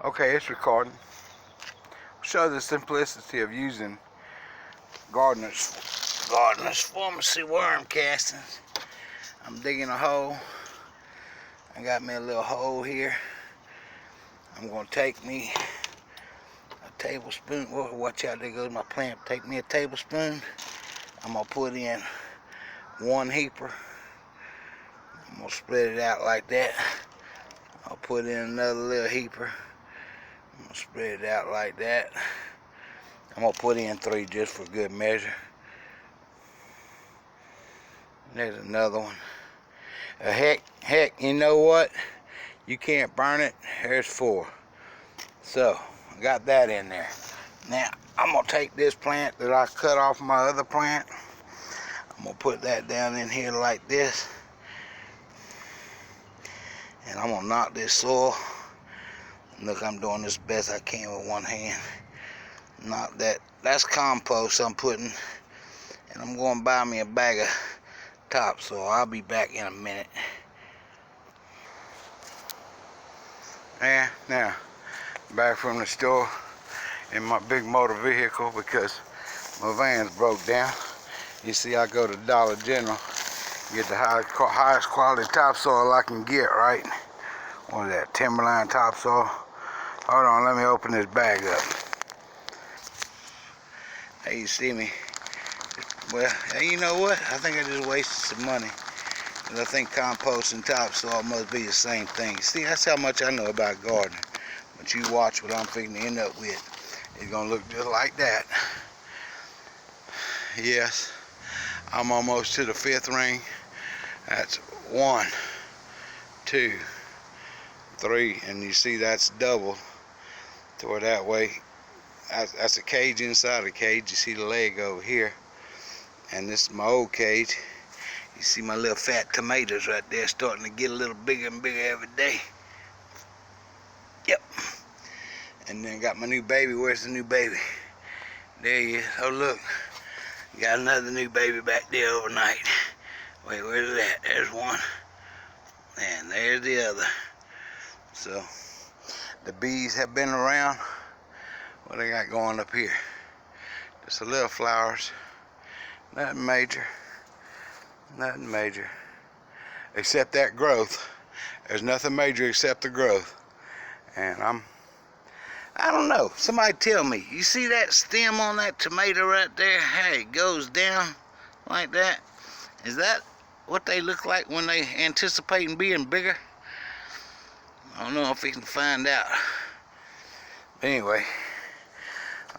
Okay, it's recording. Show the simplicity of using Gardener's Farmacy worm castings. I'm digging a hole. I got me a little hole here. I'm gonna take me a tablespoon. Whoa, watch out, there goes my plant. Take me a tablespoon. I'm gonna put in one heaper. I'm gonna spread it out like that. I'll put in another little heaper. I'm gonna spread it out like that. I'm gonna put in 3 just for good measure. There's another one. Heck, you know what? You can't burn it. There's 4. So, I got that in there. Now, I'm gonna take this plant that I cut off my other plant. I'm gonna put that down in here like this. And I'm gonna knock this soil. Look, I'm doing this best I can with one hand. Knock that. That's compost I'm putting. And I'm going to buy me a bag of topsoil. I'll be back in a minute. And now, back from the store in my big motor vehicle because my van's broke down. You see, I go to Dollar General, get the highest quality topsoil I can get, right? What is that, Timberline topsoil? Hold on, let me open this bag up. Hey, you see me? Well, you know what? I think I just wasted some money. And I think compost and topsoil must be the same thing. See, that's how much I know about gardening. But you watch what I'm fixing to end up with. It's gonna look just like that. Yes, I'm almost to the 5th ring. That's 1, 2, 3, and you see that's double. Toward that way. That's a cage inside the cage. You see the leg over here. And this is my old cage. You see my little fat tomatoes right there starting to get a little bigger and bigger every day. Yep. And then got my new baby. Where's the new baby? There he is. Oh, look. Got another new baby back there overnight. Wait, where's that? There's one. And there's the other. So, the bees have been around. What they got going up here? Just a little flowers. Nothing major. Nothing major. Except that growth. There's nothing major except the growth. And I don't know. Somebody tell me. You see that stem on that tomato right there? Hey, it goes down like that. Is that what they look like when they anticipating being bigger? I don't know if we can find out. But anyway,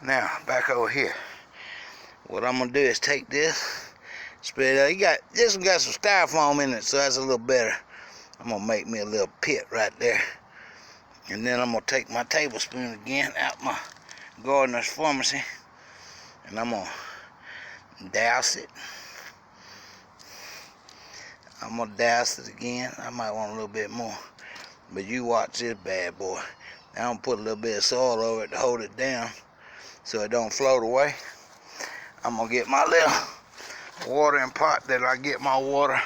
now back over here. What I'm gonna do is take this, spread it out. This one got some styrofoam in it, so that's a little better. I'm gonna make me a little pit right there. And then I'm gonna take my tablespoon again out my Gardener's Farmacy. And I'm gonna douse it. I'm gonna douse it again. I might want a little bit more. But you watch this bad boy. Now I'm gonna put a little bit of soil over it to hold it down so it don't float away. I'm gonna get my little watering pot that I get my water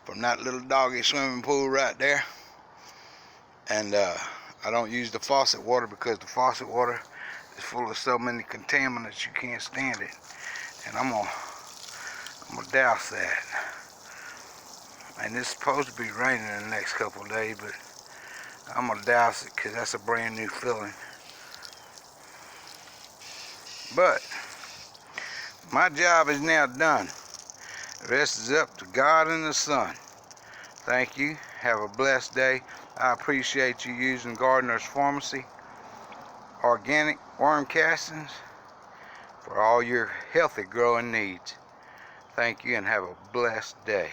from that little doggy swimming pool right there. And I don't use the faucet water because the faucet water is full of so many contaminants you can't stand it. And I'm gonna douse that. And it's supposed to be raining in the next couple of days, but I'm gonna douse it because that's a brand new filling. But my job is now done. The rest is up to God and the sun. Thank you. Have a blessed day. I appreciate you using Gardener's Farmacy organic worm castings for all your healthy growing needs. Thank you and have a blessed day.